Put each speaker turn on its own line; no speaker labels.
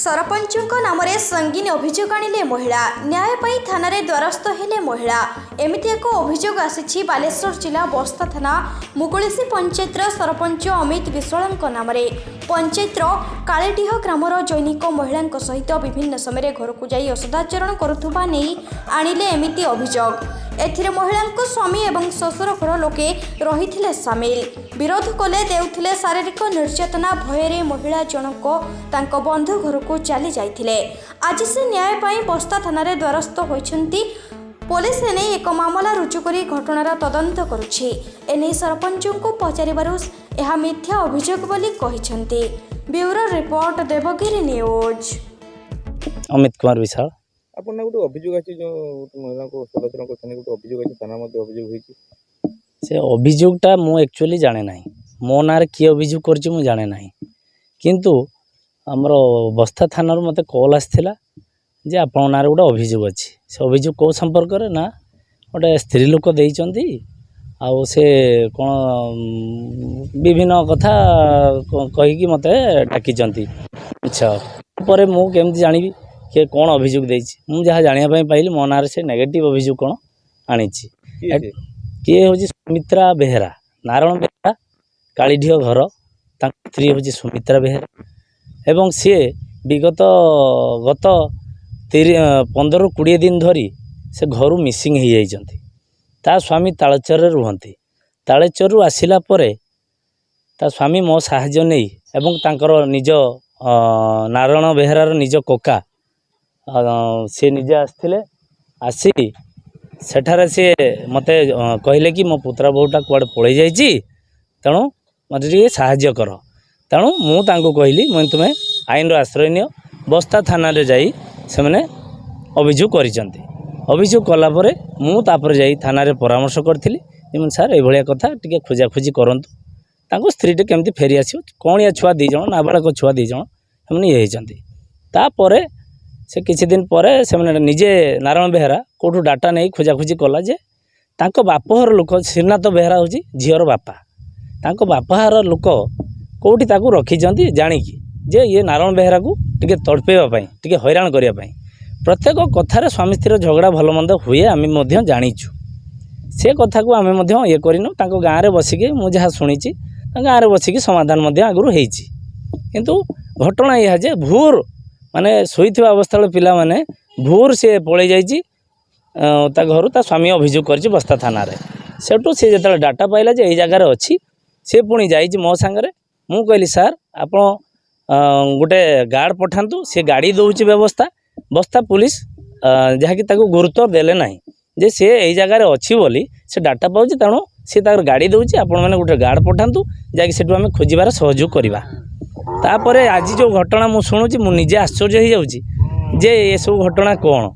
सरपंचों नाम संगीन अभियोग आनिले महिला न्याय पाई थाना द्वारस्थ हेले महिला एमती एक अभियोग आसी बालेश्वर जिला बस्ता थाना मुकुलिसी पंचायत सरपंच अमित विश्वाल नाम पंचायत कालीडीह ग्रामर जैनिक महिला सहित विभिन्न समय घर को जाई असदाचरण करुवा नहीं आनिले एमती अभियोग एथिरे महिला स्वामी एवं शशुर घर लोके रही सामिल विरोध कले देउथिले शारीरिक निर्यातना भୟରେ महिला जनक तांको बंधु घर को चली जाइथिले। आज से न्याय पाई बस्ता थाना द्वारस्थ होइछंती। पुलिस एने एक मामला रुजु करी घटनार तदंत करुछि। एने सरपंच को पचारिबारु एहा मिथ्या अभियोग बोली कहिछंती। Bureau report Devgiri news.
Amit Kumar Vishal
आपन गोटे अभियोग अछि जो महिला को सदाचरण करथने गोटे अभियोग अछि थाना मध्ये अभियोग होइछि
से अभियोगटा मु एक्चुअली जाने नाही मो नार की अभियोग करछि मु जाने नाही किंतु हमरो बस्ता थाना मते कॉल आस्थिला जे आपन नार गोटे अभियोग अछि से अभियोग को संपर्क रे ना गोटे स्त्री लोक देइचंती आउ से कोन विभिन्न कथा कहि कि मते डाकिचंती। अच्छा परे मु केमति जानिबी के कौन अभियोग देछि मु जहा जानिया पई पाइली मो नार से नेगेटिव अभियोग कोन आनिछि किए होछि सुमित्रा बेहेरा नारायण बेहेरा कालीडीह घर तांक स्त्री होछि सुमित्रा बेहेरा एवं सी विगत गत 15-20 दिन धरी से घर मिसिंग हो जाइछंती। ता स्वामी तालचर रे रुहंती तालचर आसिला परे ता स्वामी मो साहाय्य नहीं एवं तांकर निज नारायण बेहेरार निज कोका से निजे आसथिले आसी सेठारे से मते कहले कि मो पुत्रा बहुटा कुआडे पळै जाइछि तेणु मते टिके साहाय्य कर तेणु मु तांको कहली मैं तुम्हें आईन रो आश्रय नियो बस्ता थाना रे जाई से माने अभियोग करिसंती। अभियोग कला परे मु तापर जाई थाना रे परामर्श करथिली जे सर ए भलिया कथा टिके खोजा खोजी करंतु तांको स्त्री टे केमती फेरी आसियो कोनिया छुआ दी जण नाबालक छुआ दी जण हमनी ये हिचंती। तापरे से किछि दिन परे से माने निजे नारायण बेहेरा कोठू डाटा नहीं खोजाखोजी कला जे तांको बापहर लोक श्रीनाथ बेहेरा होची झियर बापा तांको बापहर लोक कोठी ताकू रखिचंती जानिकी जे ये नारायण बेहेरा को टिके तड़पेवा पई टिके हैरान करिया पई प्रत्येक कथार स्वामी स्त्री झगड़ा भल मंद हुए आम जाचु से कथा को आम ये करनु तांको गाँव रे बसिकी मु जहाँ शुणी गाँव रे बसिकी समाधान आगु होईची किंतु घटना यह जे भूर माने शोइथिबा अवस्था पिला माने भूर से पळै जाइची ता घर ता स्वामी अभियोग करछि बस्ता थाना रे सेटू से जतले डाटा पाइला जे एई जगह रे अछि से पुणी जाइछि मो संगे मु कहली सर आपण गोटे गार्ड पठांतु से गाड़ी दउछि व्यवस्था बस्ता पुलिस जहा कि ताको गुरुत्व देले नाही जे से एई जगह रे अछि बोली से डाटा पाउछि तेणु से तार गाड़ी दउछि आपण माने गोटे गार्ड पठांतु जाकि सेटू आमे खोजिबार सहयोग करिबा। तापरे आज जो घटना मु शुणुची मु निजे आश्चर्य हो जाउची जे ये सब घटना कौन